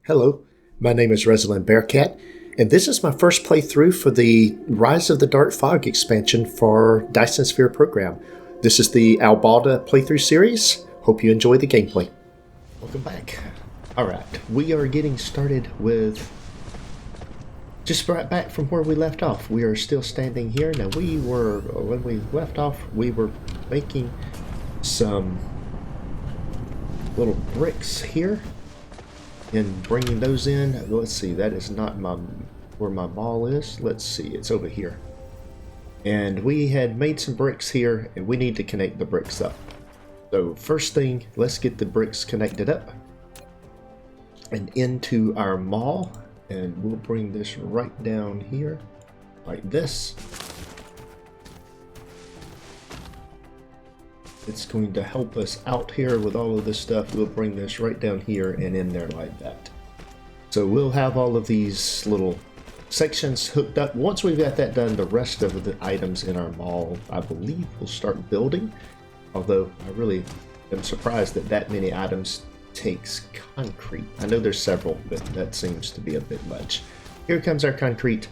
Hello, my name is Resilan Bearcat, and this is my first playthrough for the Rise of the Darkfog expansion for Dyson Sphere Program. This is the Albalda playthrough series. Hope you enjoy the gameplay. Welcome back. Alright, we are getting started with just right back from where we left off. We are still standing here. Now when we left off, we were making some little bricks here and bringing those in. Let's see, that is not where my ball is. Let's see, it's over here. And we had made some bricks here, and we need to connect the bricks up. So first thing, let's get the bricks connected up and into our mall, and we'll bring this right down here like this. It's going to help us out here with all of this stuff. We'll bring this right down here and in there like that. So we'll have all of these little sections hooked up. Once we've got that done, the rest of the items in our mall, I believe, will start building. Although I really am surprised that that many items takes concrete. I know there's several, but that seems to be a bit much. Here comes our concrete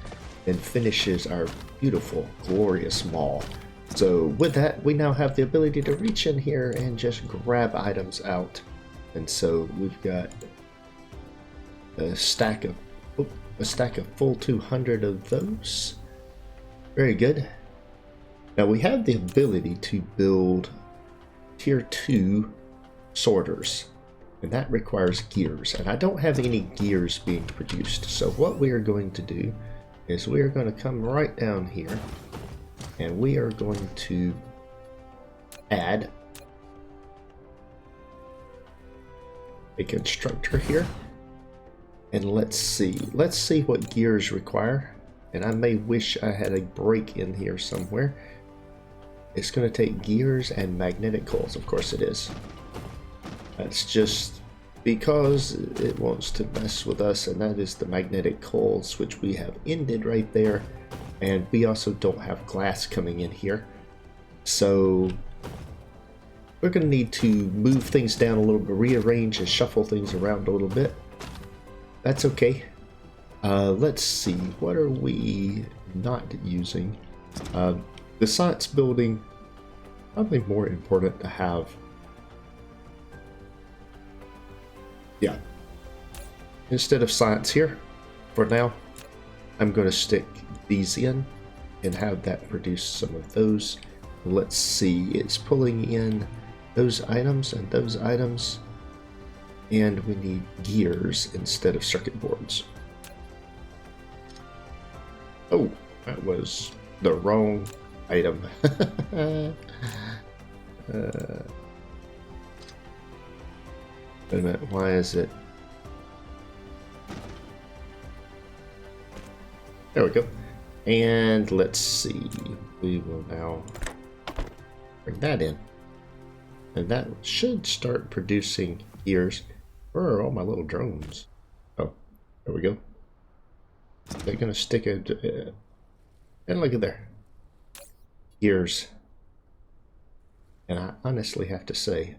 and finishes our beautiful, glorious mall. So with that, we now have the ability to reach in here and just grab items out. And so we've got a stack of full 200 of those. Very good. Now we have the ability to build tier 2 sorters, and that requires gears, and I don't have any gears being produced. So what we are going to do is we are going to come right down here, and we are going to add a constructor here. And let's see what gears require. And I may wish I had a break in here somewhere. It's going to take gears and magnetic coils. Of course it is. That's just because it wants to mess with us, and that is the magnetic coils, which we have ended right there. And we also don't have glass coming in here. So we're going to need to move things down a little bit, rearrange and shuffle things around a little bit. That's okay. Let's see, what are we not using? The science building, probably more important to have. Yeah. Instead of science here, for now, I'm going to stick these in and have that produce some of those. Let's see, it's pulling in those items and those items, and we need gears instead of circuit boards. Oh, that was the wrong item. Wait a minute, why is it? There we go. And let's see, we will now bring that in. And that should start producing gears. Where are all my little drones? Oh, there we go. They're going to stick it. And look at there. Gears. And I honestly have to say,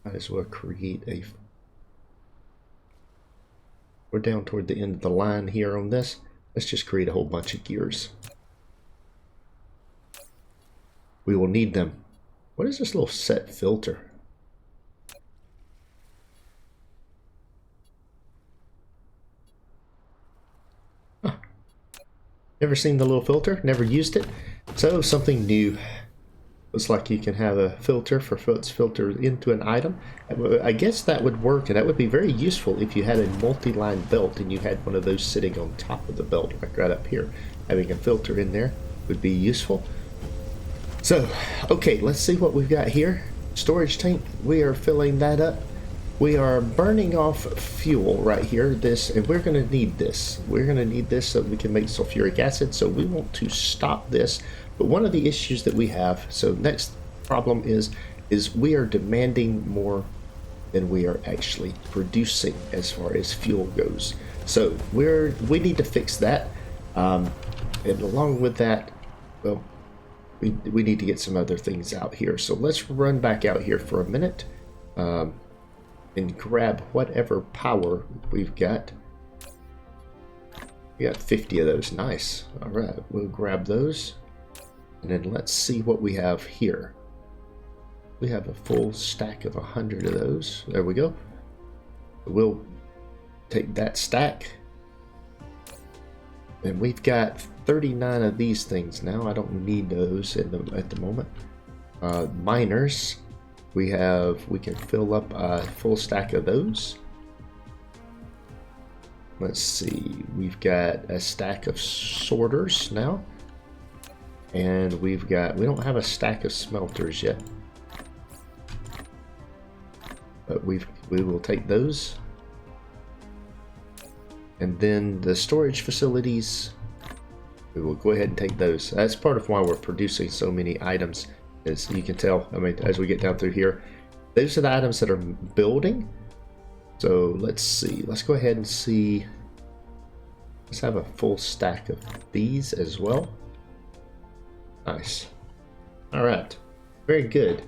might as well create a... We're down toward the end of the line here on this. Let's just create a whole bunch of gears. We will need them. What is this little set filter? Huh. Never seen the little filter, never used it. So something new. Looks like you can have a filter for what's filtered into an item. I guess that would work, and that would be very useful if you had a multi-line belt and you had one of those sitting on top of the belt, like right up here. Having a filter in there would be useful. So, okay, let's see what we've got here. Storage tank, we are filling that up. We are burning off fuel right here, and we're going to need this. We're going to need this so we can make sulfuric acid, so we want to stop this. But one of the issues that we have, so next problem is we are demanding more than we are actually producing as far as fuel goes. So we need to fix that. And along with that, well, we need to get some other things out here. So let's run back out here for a minute. and grab whatever power we've got. We got 50 of those. Nice. All right, we'll grab those. And then let's see what we have here. We have a full stack of 100 of those. There we go. We'll take that stack. And we've got 39 of these things now. I don't need those at the moment. Miners. We can fill up a full stack of those. Let's see, we've got a stack of sorters now. And we don't have a stack of smelters yet. But we will take those. And then the storage facilities, we will go ahead and take those. That's part of why we're producing so many items, as you can tell. I mean, as we get down through here, those are the items that are building. So let's see. Let's go ahead and see. Let's have a full stack of these as well. Nice. All right. Very good.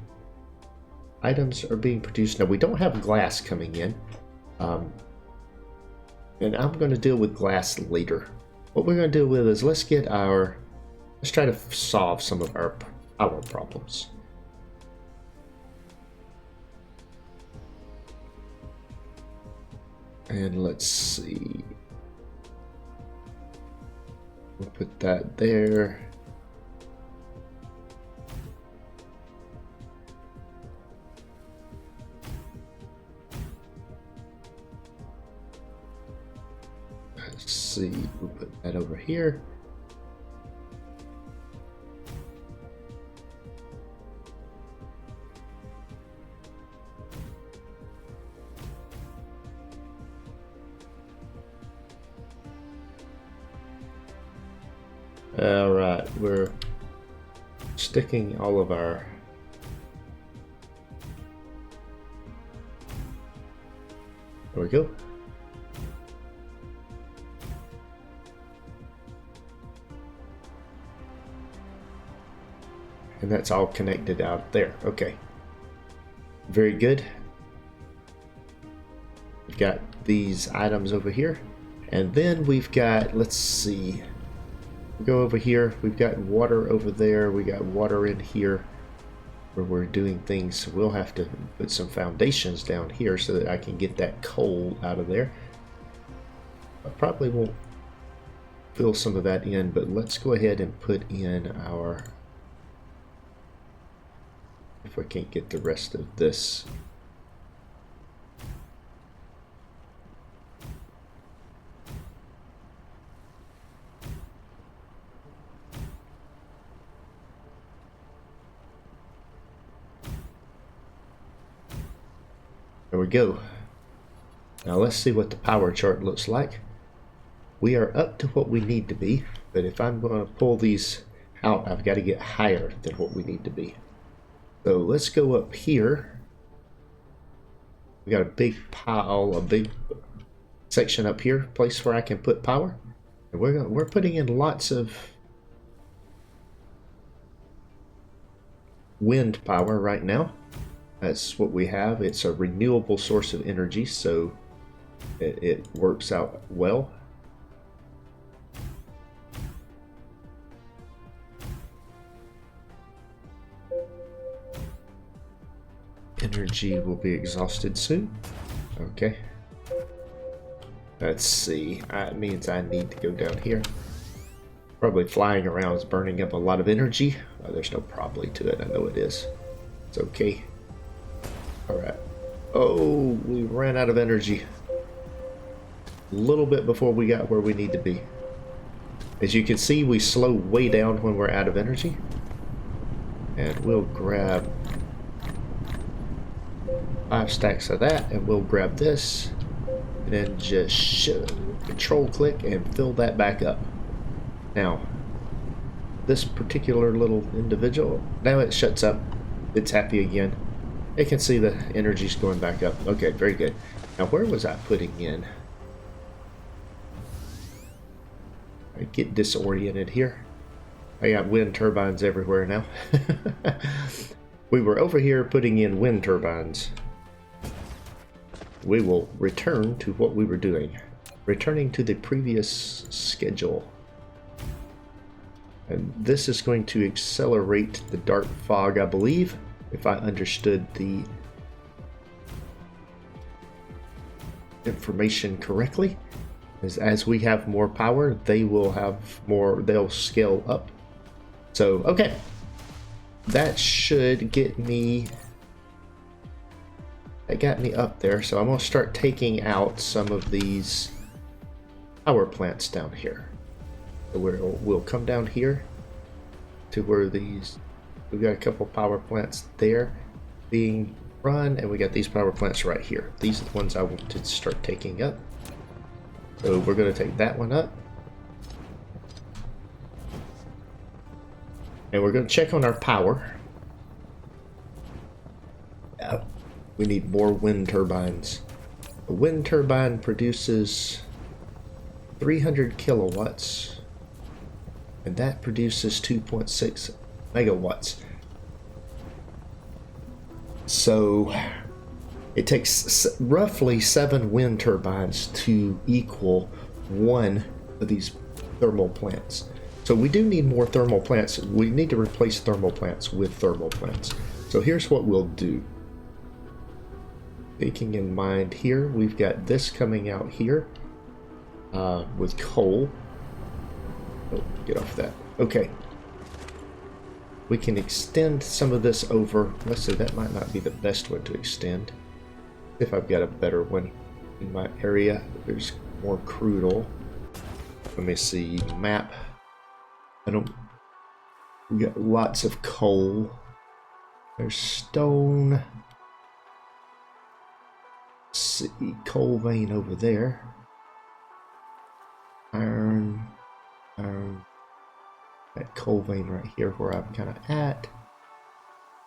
Items are being produced. Now, we don't have glass coming in. And I'm going to deal with glass later. What we're going to deal with is let's try to solve some of our power problems. And let's see. We'll put that there. Let's see. We'll put that over here. All right, we're sticking all of our there we go. And that's all connected out there. Okay. Very good. We've got these items over here. And then we've got, let's see. We go over here. We've got water over there. We got water in here where we're doing things. We'll have to put some foundations down here so that I can get that coal out of there. I probably won't fill some of that in, but let's go ahead and put in our, if I can't get the rest of this. There we go. Now let's see what the power chart looks like. We are up to what we need to be, but if I'm going to pull these out, I've got to get higher than what we need to be. So let's go up here. We got a big pile, a big section up here, place where I can put power. And we're putting in lots of wind power right now. That's what we have. It's a renewable source of energy, so it works out well. Energy will be exhausted soon. Okay. Let's see. That means I need to go down here. Probably flying around is burning up a lot of energy. Oh, there's no probably to it. I know it is. It's okay. Alright. Oh, we ran out of energy. A little bit before we got where we need to be. As you can see, we slow way down when we're out of energy. And we'll grab 5 stacks of that, and we'll grab this. And then just control click and fill that back up. Now, this particular little individual, now it shuts up. It's happy again. You can see the energy's going back up. Okay, very good. Now, where was I putting in? I get disoriented here. I got wind turbines everywhere now. We were over here putting in wind turbines. we will return to what we were doing. Returning to the previous schedule. And this is going to accelerate the dark fog, I believe, if I understood the information correctly. As we have more power, they will have more, they'll scale up. So, okay. That should get me, that got me up there. So I'm going to start taking out some of these power plants down here. So we'll come down here to where these, we've got a couple power plants there being run, and we got these power plants right here. These are the ones I want to start taking up. So we're going to take that one up. And we're going to check on our power. We need more wind turbines. A wind turbine produces 300 kilowatts, and that produces 2.6 megawatts. So it takes roughly 7 wind turbines to equal one of these thermal plants. So we do need more thermal plants. We need to replace thermal plants with thermal plants. So here's what we'll do. Taking in mind here, we've got this coming out here with coal. Oh, get off that. Okay. We can extend some of this over. Let's say that might not be the best one to extend. If I've got a better one in my area, there's more crude oil. Let me see, map. We got lots of coal. There's stone. Let's see, coal vein over there. Iron. That coal vein right here where I'm kind of at.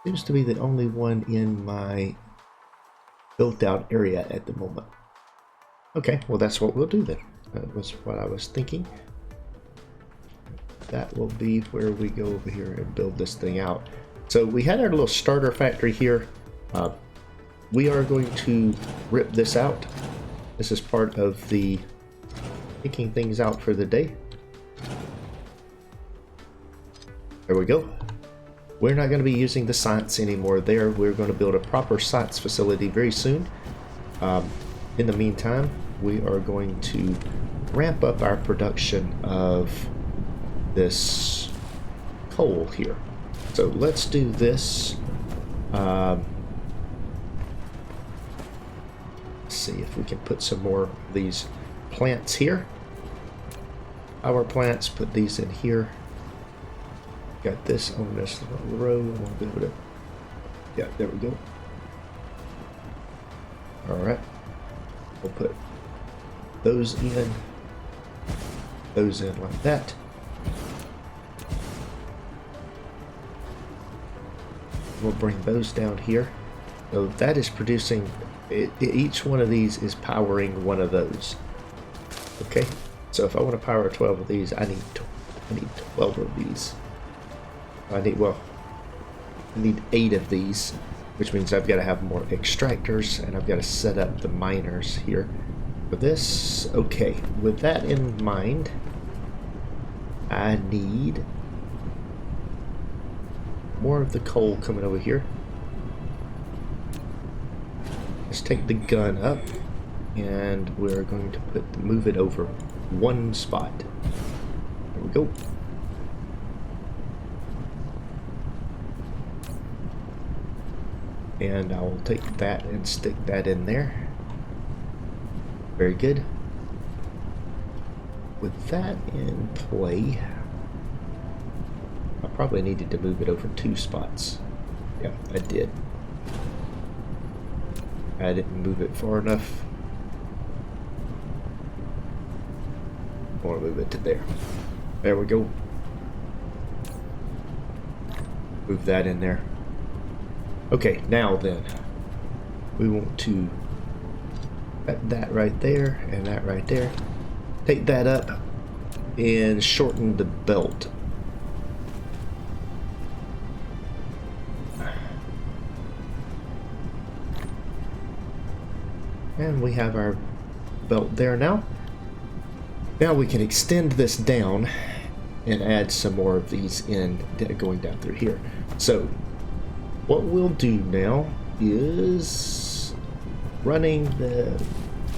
Seems to be the only one in my built out area at the moment. Okay, well that's what we'll do then. That was what I was thinking. That will be where we go over here and build this thing out. So we had our little starter factory here. We are going to rip this out. This is part of the picking things out for the day. There we go. We're not going to be using the science anymore there. We're going to build a proper science facility very soon. In the meantime, we are going to ramp up our production of this coal here. So let's do this. Let's see if we can put some more of these plants here. Power plants, put these in here. Got this on this row. We'll be able to, yeah, there we go. Alright. We'll put those in like that. We'll bring those down here. So that is producing, each one of these is powering one of those. Okay, so if I want to power 12 of these, I need 12 of these. I need 8 of these, which means I've got to have more extractors, and I've got to set up the miners here for this. Okay, with that in mind, I need more of the coal coming over here. Let's take the gun up, and we're going to move it over one spot. There we go. And I will take that and stick that in there. Very good. With that in play, I probably needed to move it over 2 spots. Yeah, I did. I didn't move it far enough. I want to move it to there. There we go. Move that in there. Okay, now then, we want to cut that right there and that right there. Take that up and shorten the belt. And we have our belt there now. Now we can extend this down and add some more of these in going down through here. So what we'll do now is running the,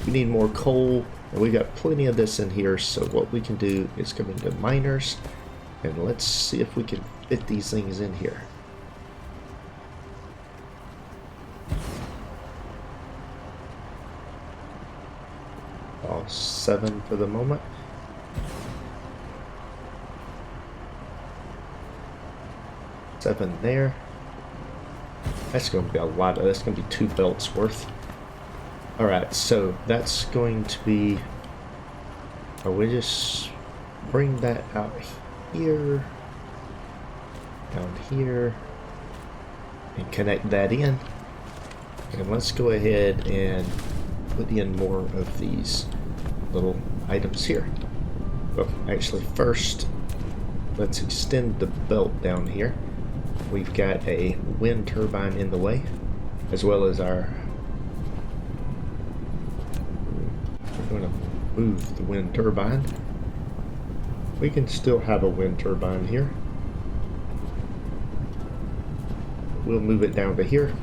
we need more coal, and we got plenty of this in here. So what we can do is come into miners, and let's see if we can fit these things in here. All 7 for the moment. Seven there. That's going to be a lot of, that's going to be 2 belts worth. Alright, so that's going to be, we just bring that out here, down here, and connect that in. And let's go ahead and put in more of these little items here. Well, actually first, let's extend the belt down here. We've got a wind turbine in the way, as well as our, we're going to move the wind turbine. We can still have a wind turbine here. We'll move it down to here.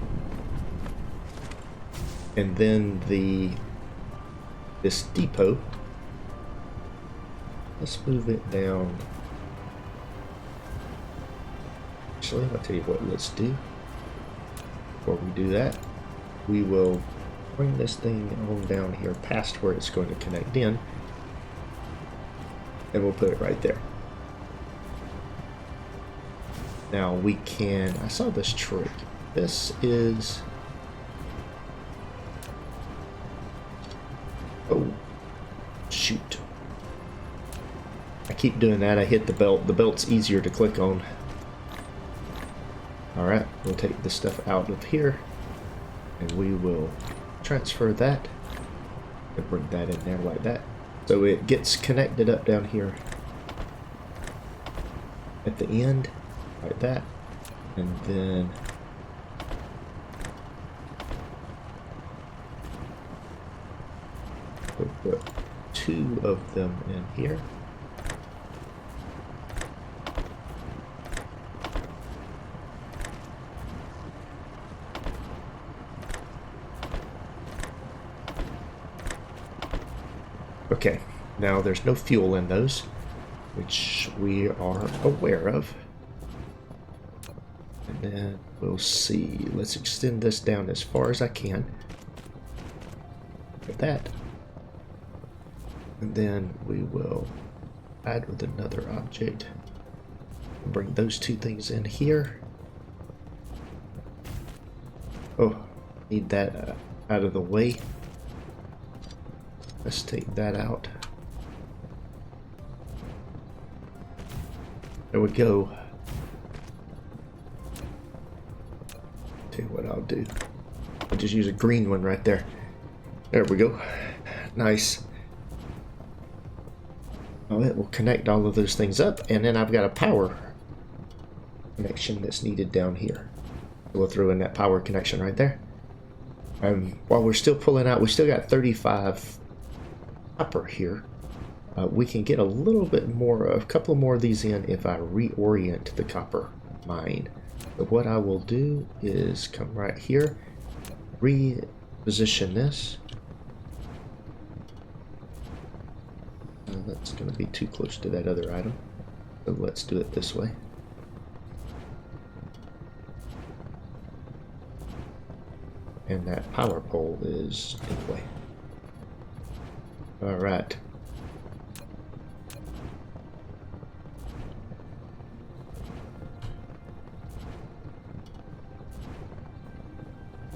And then this depot, let's move it down. Actually, I'll tell you what, let's do. Before we do that, we will bring this thing on down here past where it's going to connect in, and we'll put it right there. Now we can, I saw this trick. This is, oh, shoot. I keep doing that, I hit the belt. The belt's easier to click on. Alright, we'll take this stuff out of here, and we will transfer that and bring that in there like that. So it gets connected up down here at the end, like that, and then we'll put 2 of them in here. Okay, now there's no fuel in those, which we are aware of. And then we'll see. Let's extend this down as far as I can. Like that. And then we will add with another object. Bring those 2 things in here. Oh, need that out of the way. Let's take that out. There we go. Tell you what I'll do. I'll just use a green one right there. There we go. Nice. Well, it will connect all of those things up, and then I've got a power connection that's needed down here. We'll throw in that power connection right there. While we're still pulling out, we still got 35 copper here. We can get a little bit more, a couple more of these in if I reorient the copper mine. But what I will do is come right here, reposition this. That's going to be too close to that other item, so let's do it this way. And that power pole is in the way. Alright.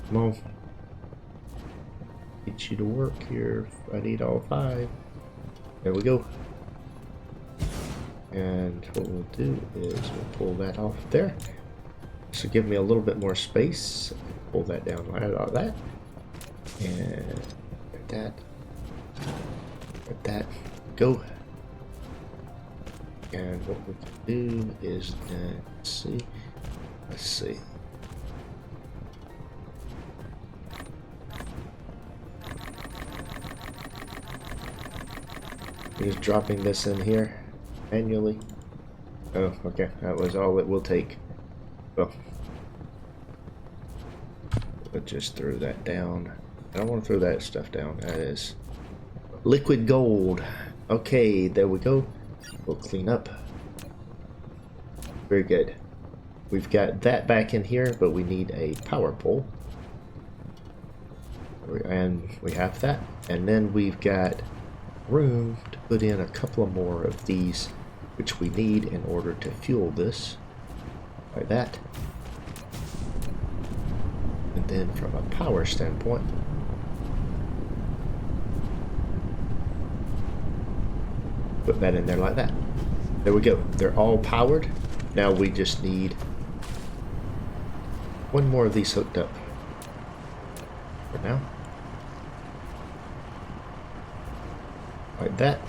Come on. Get you to work here. I need all 5. There we go. And what we'll do is we'll pull that off there. So give me a little bit more space. Pull that down right like that. And like that. Let that go. And what we can do is then let's see. Just dropping this in here manually. Oh, okay. That was all it will take. Well, let's just throw that down. I don't want to throw that stuff down. That is liquid gold. Okay, there we go. We'll clean up. Very good. We've got that back in here, but we need a power pole. And we have that. And then we've got room to put in a couple of more of these, which we need in order to fuel this. Like that. And then from a power standpoint, put that in there like that. There we go. They're all powered. Now we just need one more of these hooked up for now. Like that.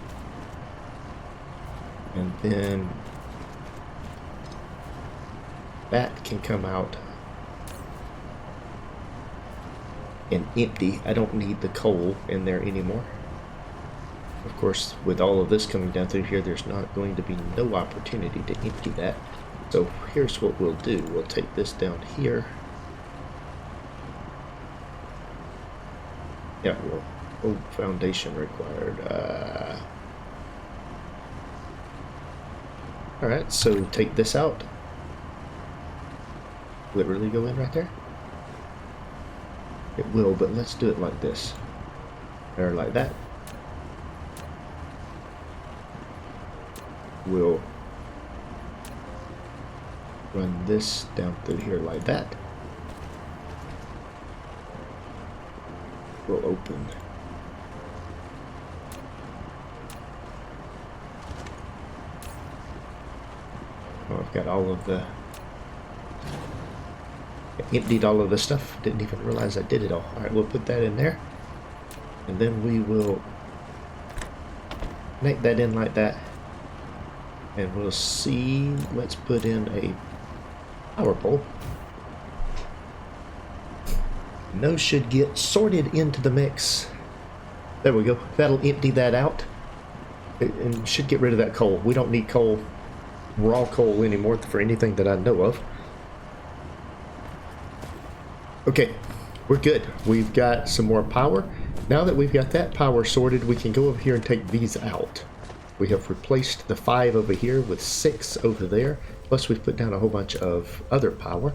And then that can come out and empty. I don't need the coal in there anymore. Of course, with all of this coming down through here, there's not going to be no opportunity to empty that. So here's what we'll do. We'll take this down here. Yeah, well, oh, foundation required. Alright, so take this out. Will it really go in right there? It will, but let's do it like this. Or like that. We'll run this down through here like that. We'll open. Oh, I've got all of the... I emptied all of the stuff. Didn't even realize I did it all. Alright, we'll put that in there. And then we will connect that in like that. And we'll see, let's put in a power pole. And those should get sorted into the mix. There we go. That'll empty that out. And should get rid of that coal. We don't need coal, raw coal anymore for anything that I know of. Okay, we're good. We've got some more power. Now that we've got that power sorted, we can go over here and take these out. We have replaced the 5 over here with 6 over there. Plus we've put down a whole bunch of other power.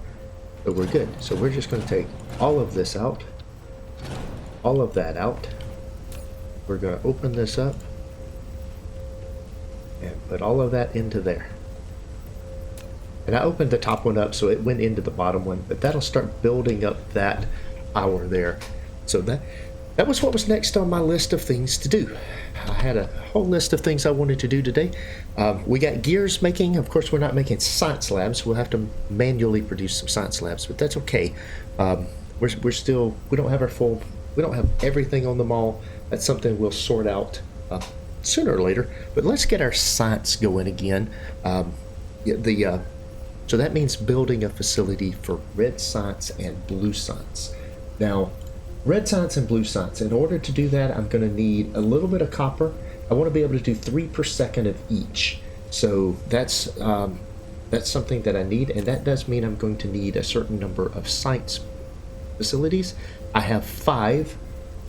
So we're good. So we're just going to take all of this out. All of that out. We're going to open this up. And put all of that into there. And I opened the top one up so it went into the bottom one. But that'll start building up that power there. So that was what was next on my list of things to do. I had a whole list of things I wanted to do today. We got gears making. Of course, we're not making science labs. We'll have to manually produce some science labs, but that's okay. We're still, we don't have everything on the mall. That's something we'll sort out sooner or later. But let's get our science going again. So that means building a facility for red science and blue science. Now, red science and blue science. In order to do that, I'm going to need a little bit of copper. I want to be able to do 3 per second of each. So that's something that I need, and that does mean I'm going to need a certain number of science facilities. I have 5,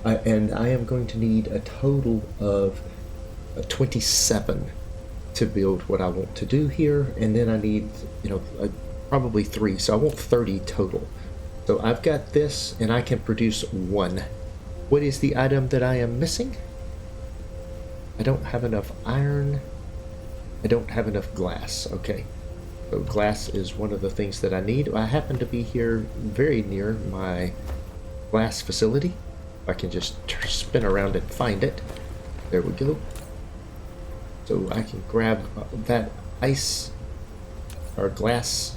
and I am going to need a total of 27 to build what I want to do here, and then I need, probably 3, so I want 30 total. So I've got this, and I can produce 1. What is the item that I am missing? I don't have enough iron. I don't have enough glass. Okay. So glass is one of the things that I need. I happen to be here very near my glass facility. I can just spin around and find it. There we go. So I can grab that ice or glass.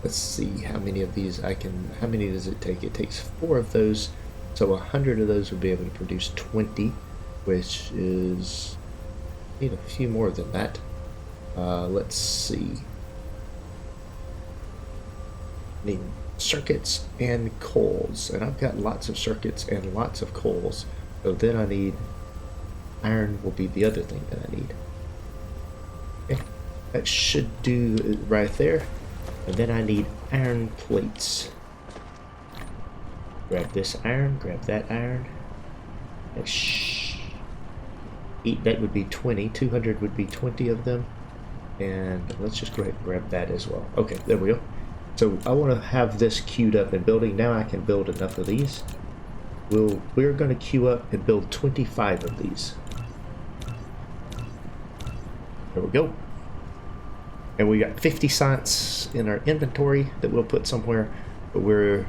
Let's see how many of these how many does it take? It takes 4 of those, so 100 of those would be able to produce 20, which is, need a few more than that. Let's see. Need circuits and coals, and I've got lots of circuits and lots of coals. So then I need iron will be the other thing that I need. Okay, that should do it right there. And then I need iron plates. Grab this iron, grab that iron. That would be 20. 200 would be 20 of them. And let's just go ahead and grab that as well. Okay, there we go. So I want to have this queued up and building. Now I can build enough of these. We're going to queue up and build 25 of these. There we go. And we got 50 science in our inventory that we'll put somewhere. But we're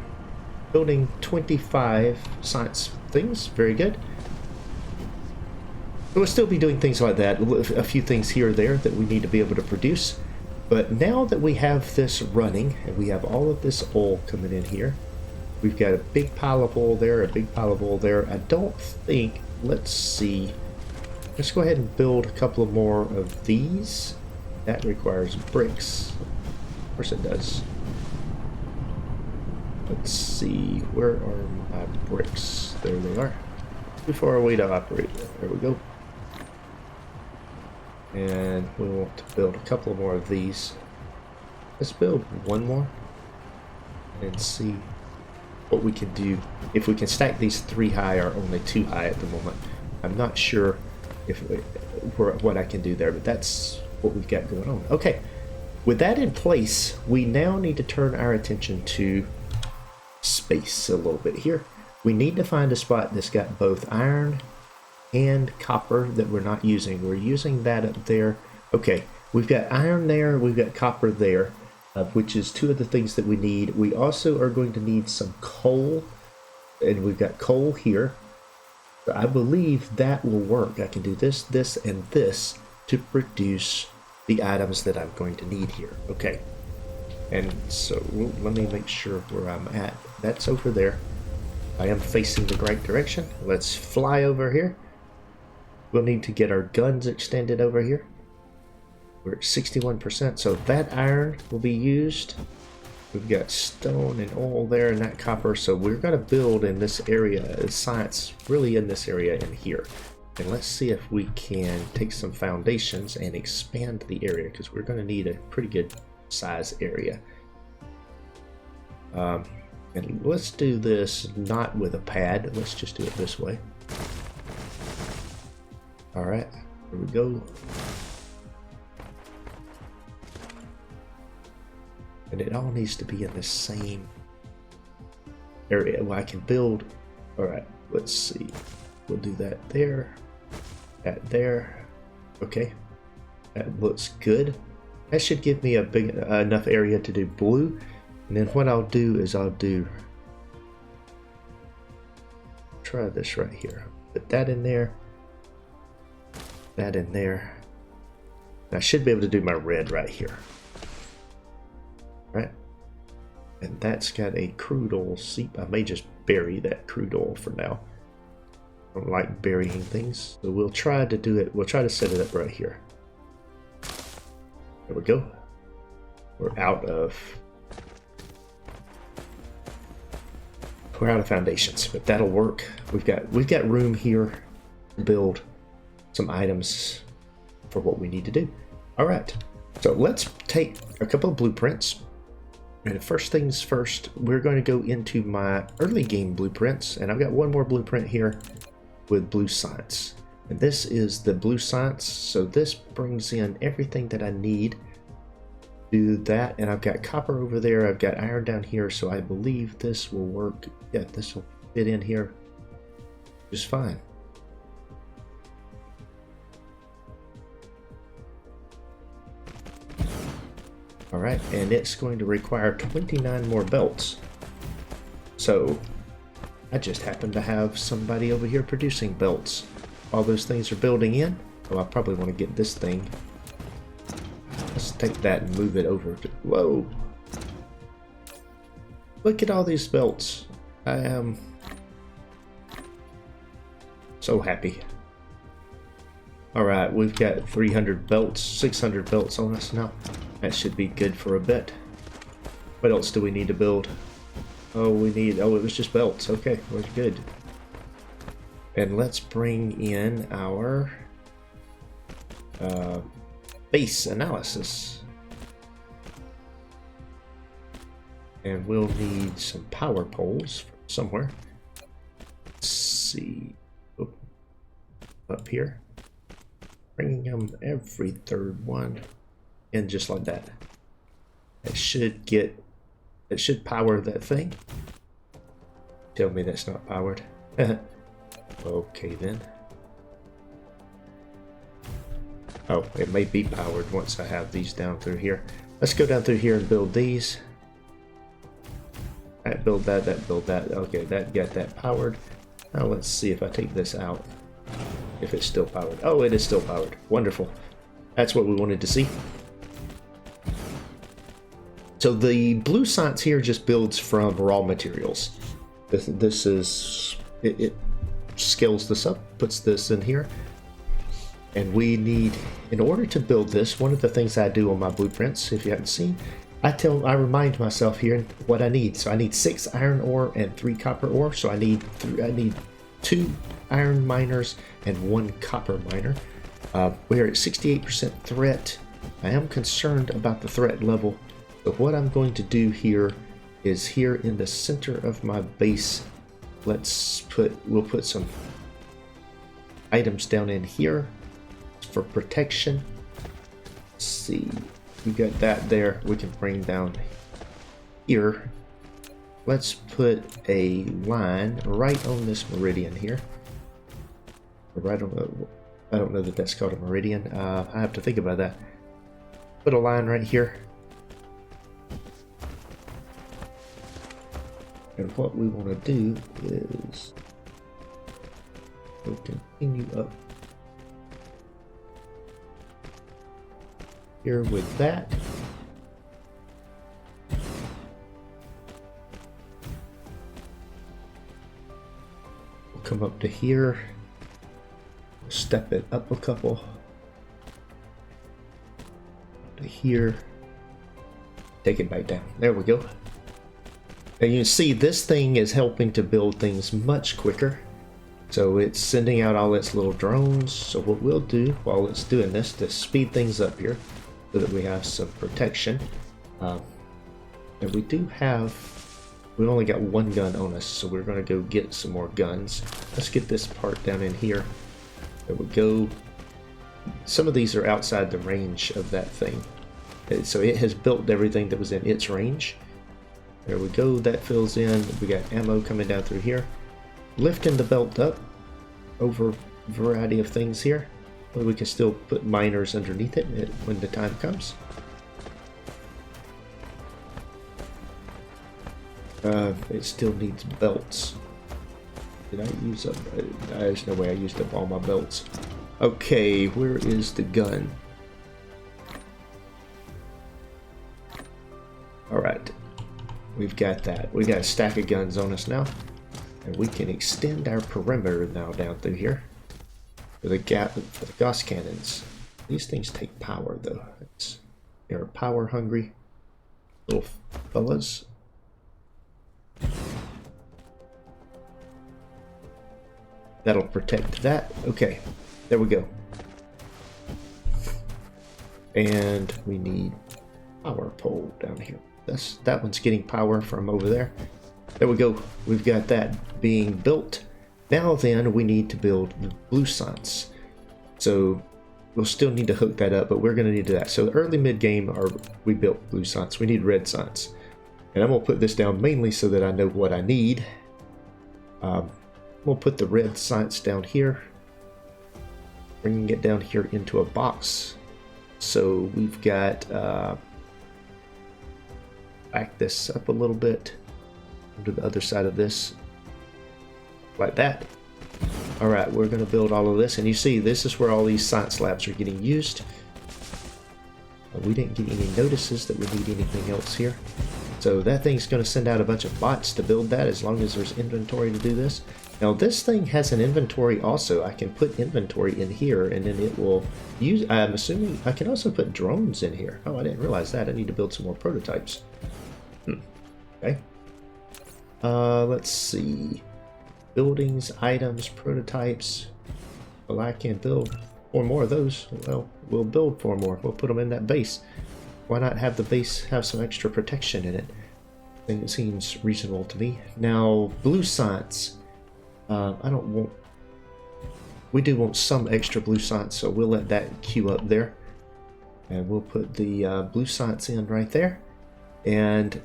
building 25 science things. Very good. We'll still be doing things like that. A few things here or there that we need to be able to produce. But now that we have this running and we have all of this oil coming in here, we've got a big pile of oil there, a big pile of oil there. I don't think, let's see. Let's go ahead and build a couple of more of these. That requires bricks. Of course it does. Let's see, where are my bricks? There they are. Too far away to operate. There we go. And we want to build a couple more of these. Let's build one more and see what we can do. If we can stack these 3 high or only 2 high at the moment. I'm not sure what I can do there, but that's what we've got going on. Okay, with that in place, we now need to turn our attention to space a little bit here. We need to find a spot that's got both iron and copper that we're not using. We're using that up there. Okay, we've got iron there, we've got copper there, which is 2 of the things that we need. We also are going to need some coal, and we've got coal here. So I believe that will work. I can do this, this, and this to produce the items that I'm going to need here. Okay, and so let me make sure where I'm at. That's over there. I am facing the right direction. Let's fly over here. We'll need to get our guns extended over here. We're at 61%, so that iron will be used. We've got stone and oil there and that copper, so we're going to build in this area, science really in this area in here. And let's see if we can take some foundations and expand the area, because we're going to need a pretty good size area. And let's do this not with a pad, let's just do it this way. Alright, here we go. And it all needs to be in the same area where I can build. Alright, let's see. We'll do that there. That there. Okay. That looks good. That should give me a big enough area to do blue. And then what I'll do is try this right here. Put that in there. That in there. And I should be able to do my red right here. Right? And that's got a crude oil seep. I may just bury that crude oil for now. I don't like burying things. So we'll try to do it. We'll try to set it up right here. There we go. We're out of foundations, but that'll work. We've got room here to build some items for what we need to do. All right, so let's take a couple of blueprints. And first things first, we're going to go into my early game blueprints, and I've got one more blueprint here with blue science. And this is the blue science, so this brings in everything that I need to do that. And I've got copper over there, I've got iron down here, so I believe this will work. Yeah, this will fit in here just fine. Alright, and it's going to require 29 more belts. So, I just happen to have somebody over here producing belts. All those things are building in. Oh, I probably want to get this thing. Let's take that and move it over to... Whoa! Look at all these belts. I am so happy. Alright, we've got 300 belts, 600 belts on us now. That should be good for a bit. What else do we need to build? Oh, it was just belts. Okay, we're good. And let's bring in our base analysis. And we'll need some power poles somewhere. Let's see. Oh, up here. Bringing them every third one. And just like that. It should power that thing. Tell me that's not powered. Okay then. Oh, it may be powered once I have these down through here. Let's go down through here and build these. That build that, that build that. Okay, that got that powered. Now let's see if I take this out. If it's still powered. Oh, it is still powered. Wonderful. That's what we wanted to see. So the blue science here just builds from raw materials. This is... It scales this up, puts this in here. And we need... In order to build this, one of the things I do on my blueprints, if you haven't seen, I remind myself here what I need. So I need 6 iron ore and 3 copper ore. So I need 2 iron miners and 1 copper miner. We're at 68% threat. I am concerned about the threat level. So what I'm going to do here is here in the center of my base, we'll put some items down in here for protection. Let's see. We got that there. We can bring down here. Let's put a line right on this meridian here. Right on I don't know that that's called a meridian. I have to think about that. Put a line right here. And what we want to do is we'll continue up here with that. We'll come up to here, step it up a couple to here, take it back down. There we go. And you can see this thing is helping to build things much quicker. So it's sending out all its little drones. So what we'll do while it's doing this to speed things up here so that we have some protection. And we've only got 1 gun on us, so we're going to go get some more guns. Let's get this part down in here. There we go. Some of these are outside the range of that thing. So it has built everything that was in its range. There we go, that fills in. We got ammo coming down through here. Lifting the belt up over a variety of things here. But we can still put miners underneath it when the time comes. It still needs belts. Did I use up? There's no way I used up all my belts. Okay, where is the gun? Alright. We've got that. We got a stack of guns on us now. And we can extend our perimeter now down through here. For the Gauss cannons. These things take power though. They're power hungry little fellas. That'll protect that. Okay. There we go. And we need power pole down here. That one's getting power from over there. There we go. We've got that being built. Now then, we need to build the blue science. So we'll still need to hook that up, but we're going to need that. So early mid game, we built blue science. We need red science, and I'm going to put this down mainly so that I know what I need. We'll put the red science down here, bringing it down here into a box. So we've got. Back this up a little bit to the other side of this like that. All right, we're going to build all of this, and you see this is where all these science labs are getting used. We didn't get any notices that we need anything else here, so that thing's going to send out a bunch of bots to build that as long as there's inventory to do this. Now this thing has an inventory also. I can put inventory in here and then it will use, I'm assuming I can also put drones in here. Oh, I didn't realize that. I need to build some more prototypes. Okay. Let's see. buildings, items, prototypes. Well, I can build 4 more of those. Well, we'll build 4 more. We'll put them in that base. Why not have the base have some extra protection in it? I think it seems reasonable to me. Now, blue science. I don't want... We do want some extra blue science, so we'll let that queue up there. And we'll put the blue science in right there. And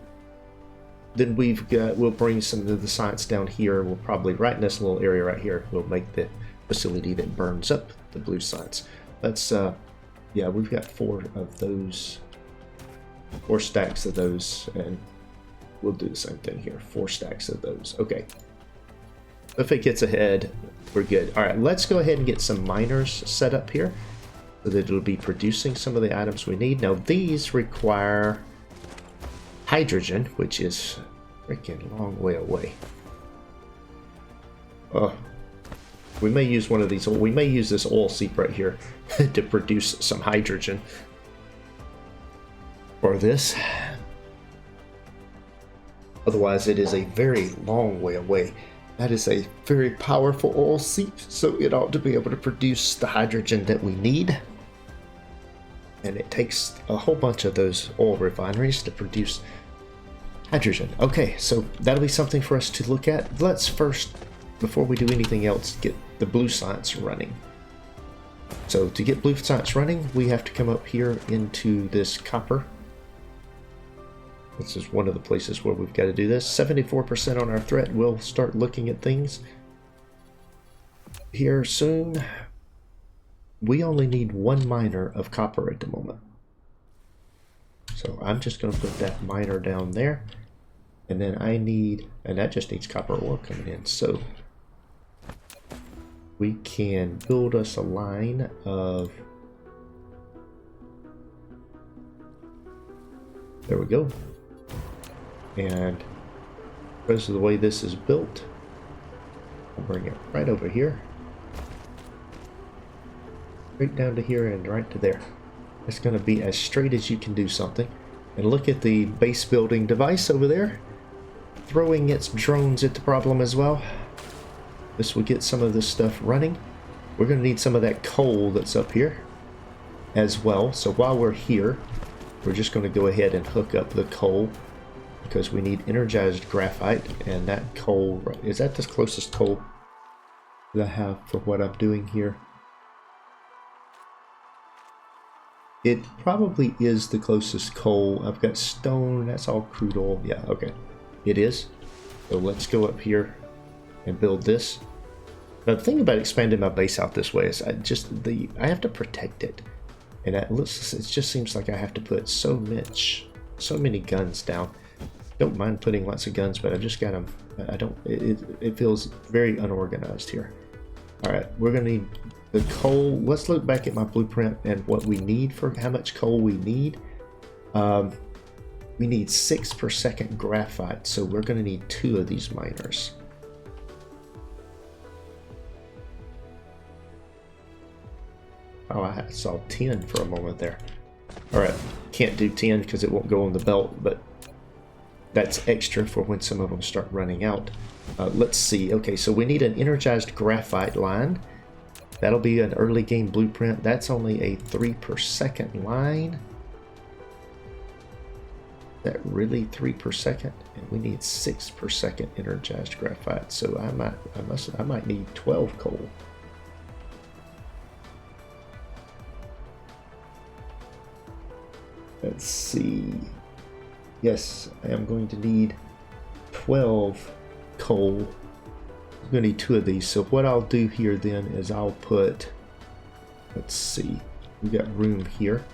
then we'll bring some of the science down here. We'll probably, right in this little area right here, we'll make the facility that burns up the blue science. Let's, yeah, we've got 4 of those, 4 stacks of those, and we'll do the same thing here, 4 stacks of those. Okay. If it gets ahead, we're good. All right, let's go ahead and get some miners set up here so that it'll be producing some of the items we need. Now, these require hydrogen, which is a freaking long way away. We may use one of these. We may use this oil seep right here to produce some hydrogen for this. Otherwise, it is a very long way away. That is a very powerful oil seep, so it ought to be able to produce the hydrogen that we need. And it takes a whole bunch of those oil refineries to produce hydrogen. Okay, so that'll be something for us to look at. Let's first, before we do anything else, get the blue science running. So to get blue science running, we have to come up here into this copper. This is one of the places where we've got to do this. 74% on our threat. We'll start looking at things here soon. We only need 1 miner of copper at the moment. So I'm just going to put that miner down there. And then I need, and that just needs copper ore coming in. So we can build us a line of, there we go. And because of the way this is built, I'll bring it right over here. Right down to here and right to there. It's going to be as straight as you can do something. And look at the base building device over there, throwing its drones at the problem as well. This will get some of this stuff running. We're going to need some of that coal that's up here as well. So while we're here, we're just going to go ahead and hook up the coal, because we need energized graphite, and that coal, is that the closest coal that I have for what I'm doing here? It probably is the closest coal. I've got stone, that's all crude oil. Yeah, okay. It is. So let's go up here and build this. Now the thing about expanding my base out this way is I have to protect it. And it just seems like I have to put so many guns down. Don't mind putting lots of guns, but I've just got them. It feels very unorganized here. All right, we're gonna need the coal. Let's look back at my blueprint and what we need for how much coal we need. We need 6 per second graphite, so we're gonna need 2 of these miners. Oh, I saw 10 for a moment there. All right, can't do 10 because it won't go on the belt, but that's extra for when some of them start running out. Let's see. Okay, so we need an energized graphite line. That'll be an early game blueprint. That's only a 3 per second line. That really 3 per second? And we need 6 per second energized graphite. So I might need 12 coal. Let's see. Yes, I am going to need 12 coal. I'm going to need 2 of these. So what I'll do here then is I'll put, let's see, we've got room here.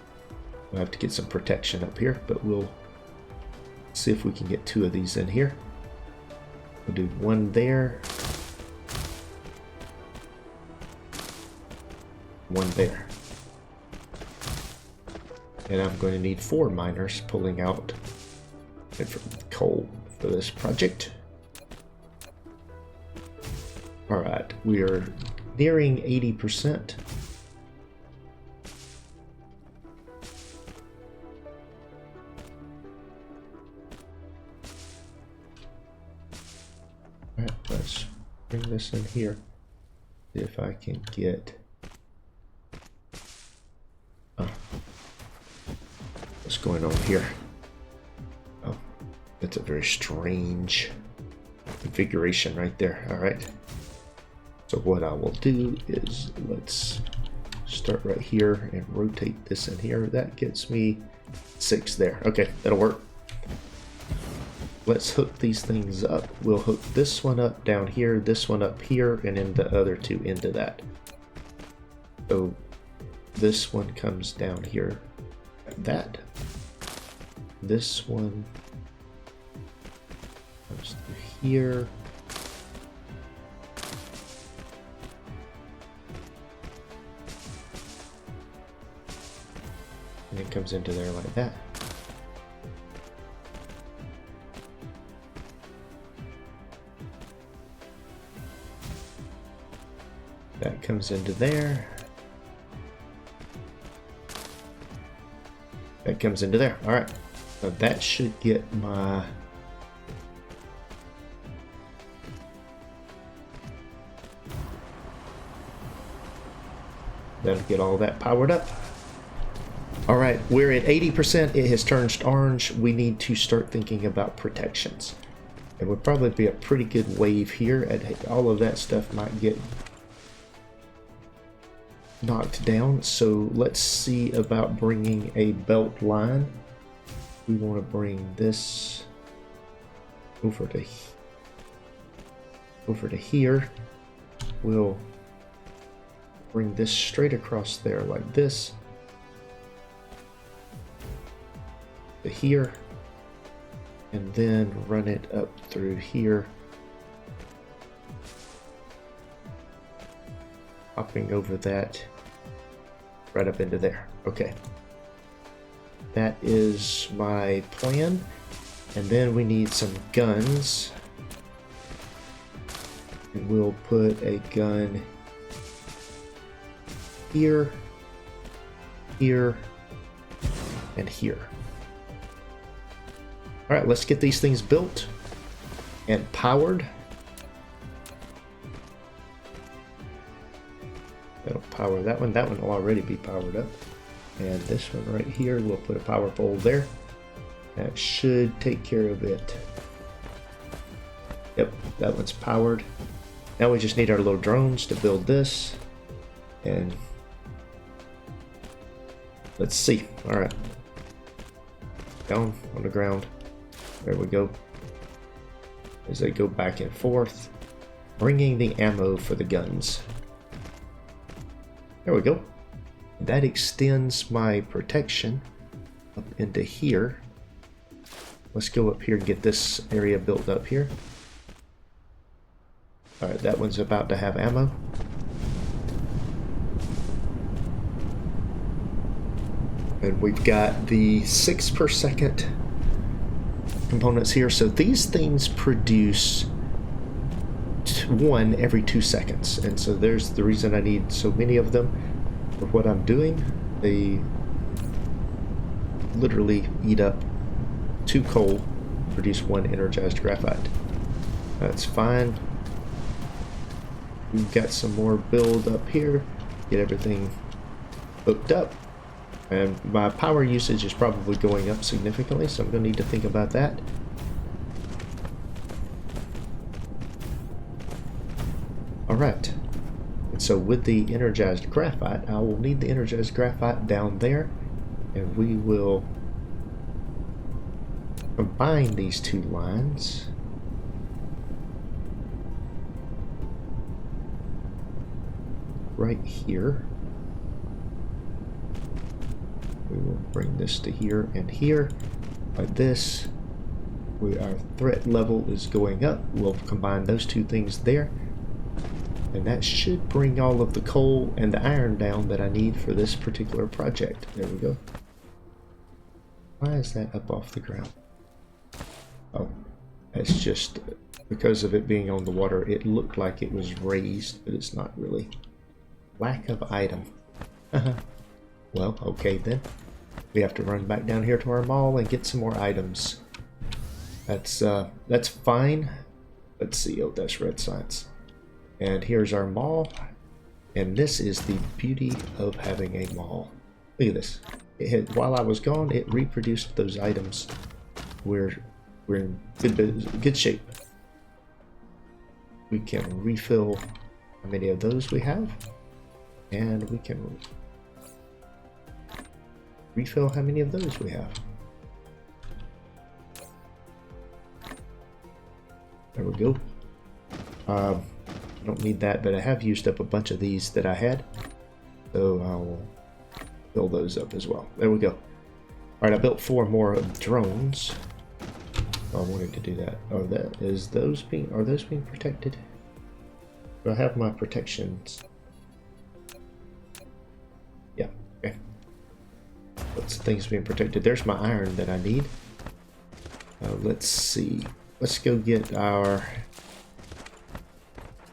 We'll have to get some protection up here, but we'll see if we can get 2 of these in here. We'll do 1 there. 1 there. And I'm going to need 4 miners pulling out coal for this project. All right, we are nearing 80%. All right, let's bring this in here. See if I can get... Oh. What's going on here? Oh, that's a very strange configuration right there. Alright. So what I will do is let's start right here and rotate this in here. That gets me 6 there. Okay, that'll work. Let's hook these things up. We'll hook this one up down here, this one up here, and then the other two into that. So this one comes down here like that. This one comes to here. And it comes into there like that. That comes into there. That comes into there. All right. So that should get my... That'll get all that powered up. All right, we're at 80%. It has turned orange. We need to start thinking about protections. It would probably be a pretty good wave here. All of that stuff might get knocked down. So let's see about bringing a belt line. We want to bring this over to here. We'll bring this straight across there like this. To here. And then run it up through here. Hopping over that right up into there. Okay. That is my plan. And then we need some guns. And we'll put a gun here, here, and here. All right, let's get these things built and powered. That'll power that one. That one will already be powered up. And this one right here, we'll put a power pole there. That should take care of it. Yep, that one's powered. Now we just need our little drones to build this. And let's see. All right. Down on the ground. There we go. As they go back and forth, bringing the ammo for the guns. There we go. That extends my protection up into here. Let's go up here and get this area built up here. Alright, that one's about to have ammo. And we've got the 6 per second components here. So these things produce 1 every 2 seconds. And so there's the reason I need so many of them for what I'm doing. They literally eat up 2 coal, produce 1 energized graphite. That's fine. We've got some more build up here. Get everything hooked up. And my power usage is probably going up significantly, so I'm going to need to think about that. Alright. And so with the energized graphite, I will need the energized graphite down there. And we will combine these 2 lines. Right here. We will bring this to here and here, like this. Our threat level is going up. We'll combine those 2 things there. And that should bring all of the coal and the iron down that I need for this particular project. There we go. Why is that up off the ground? Oh, that's just because of it being on the water. It looked like it was raised, but it's not really. Lack of item. Well, okay then. We have to run back down here to our mall and get some more items. That's fine. Let's see. Oh, that's red science. And here's our mall. And this is the beauty of having a mall. Look at this. While I was gone, it reproduced those items. We're in good shape. We can refill how many of those we have. And we can refill how many of those we have. There we go. I don't need that, but I have used up a bunch of these that I had. So I'll fill those up as well. There we go. Alright, I built 4 more drones. Oh, I wanted to do that. Oh, are those being protected? Do I have my protections? Yeah, okay. What's things being protected? There's my iron that I need. Let's see. Let's go get our...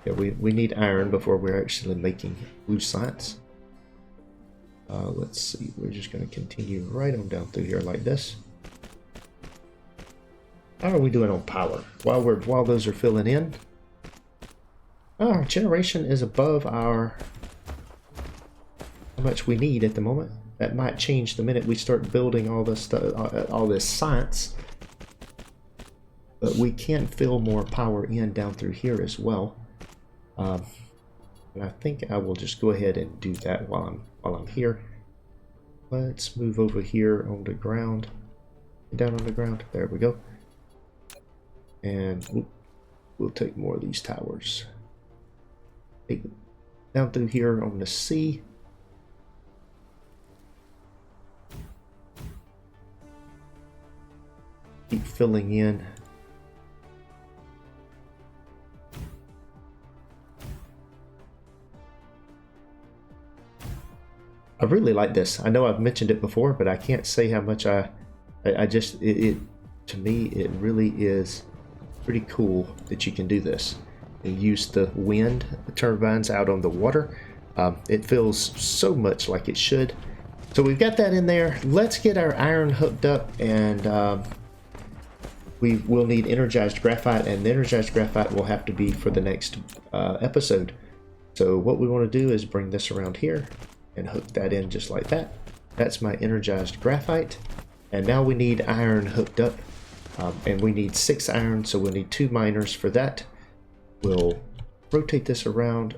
Yeah, we need iron before we're actually making blue science. Let's see. We're just going to continue right on down through here like this. How are we doing on power? While those are filling in, our generation is above our how much we need at the moment. That might change the minute we start building all this stuff, all this science. But we can fill more power in down through here as well. And I think I will just go ahead and do that while I'm here. Let's move over here on the ground, down on the ground. There we go. And we'll take more of these towers. Take it down through here on the sea. Keep filling in. I really like this. I know I've mentioned it before, but I can't say how much I just, to me, it really is pretty cool that you can do this. You use the wind turbines out on the water. It feels so much like it should. So we've got that in there. Let's get our iron hooked up, and we will need energized graphite, and the energized graphite will have to be for the next episode. So what we want to do is bring this around here and hook that in just like that. That's my energized graphite. And now we need iron hooked up. And we need 6 iron, so we'll need 2 miners for that. We'll rotate this around,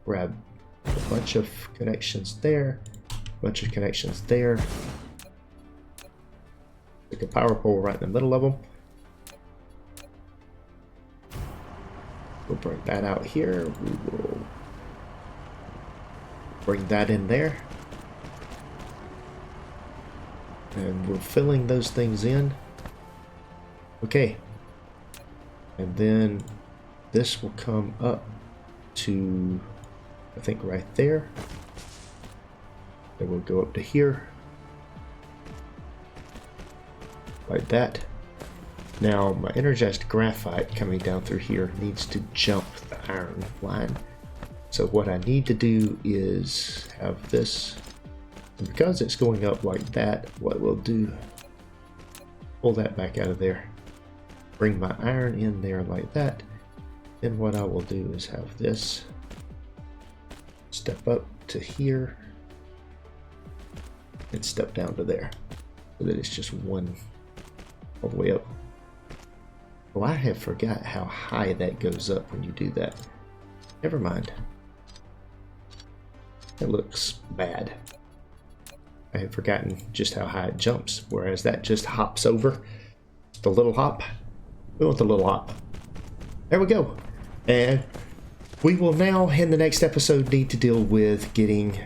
grab a bunch of connections there, a bunch of connections there. Stick a power pole right in the middle of them. We'll bring that out here. We will bring that in there. And we're filling those things in. Okay. And then this will come up to, I think, right there. Then we'll go up to here. Like that. Now, my energized graphite coming down through here needs to jump the iron line. So what I need to do is have this, and because it's going up like that, what we'll do, pull that back out of there, bring my iron in there like that. Then what I will do is have this step up to here and step down to there, so that it's just one all the way up. Well, I have forgot how high that goes up when you do that. Never mind. It looks bad. I had forgotten just how high it jumps, whereas that just hops over. Just a little hop. We want the little hop. There we go. And we will now, in the next episode, need to deal with getting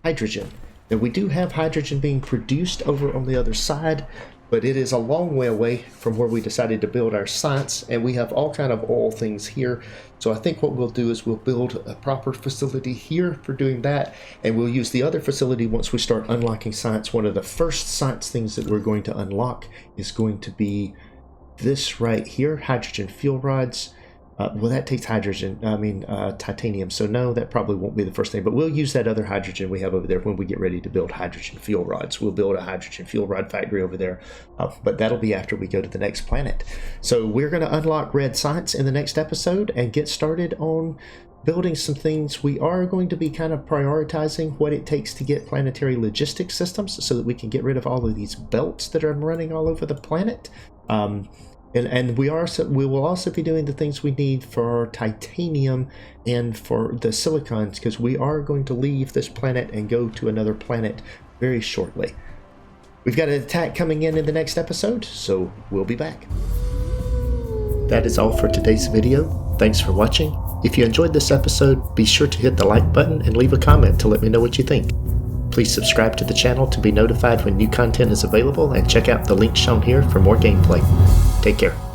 hydrogen. Now, we do have hydrogen being produced over on the other side, but it is a long way away from where we decided to build our science, and we have all kind of oil things here. So I think what we'll do is we'll build a proper facility here for doing that, and we'll use the other facility once we start unlocking science. One of the first science things that we're going to unlock is going to be this right here, hydrogen fuel rods. Well, that takes hydrogen. Titanium. So no, that probably won't be the first thing. But we'll use that other hydrogen we have over there when we get ready to build hydrogen fuel rods. We'll build a hydrogen fuel rod factory over there. But that'll be after we go to the next planet. So we're going to unlock red science in the next episode and get started on building some things. We are going to be kind of prioritizing what it takes to get planetary logistics systems so that we can get rid of all of these belts that are running all over the planet. And we will also be doing the things we need for titanium and for the silicons, because we are going to leave this planet and go to another planet very shortly. We've got an attack coming in the next episode, so we'll be back. That is all for today's video. Thanks for watching. If you enjoyed this episode, be sure to hit the like button and leave a comment to let me know what you think. Please subscribe to the channel to be notified when new content is available, and check out the link shown here for more gameplay. Take care.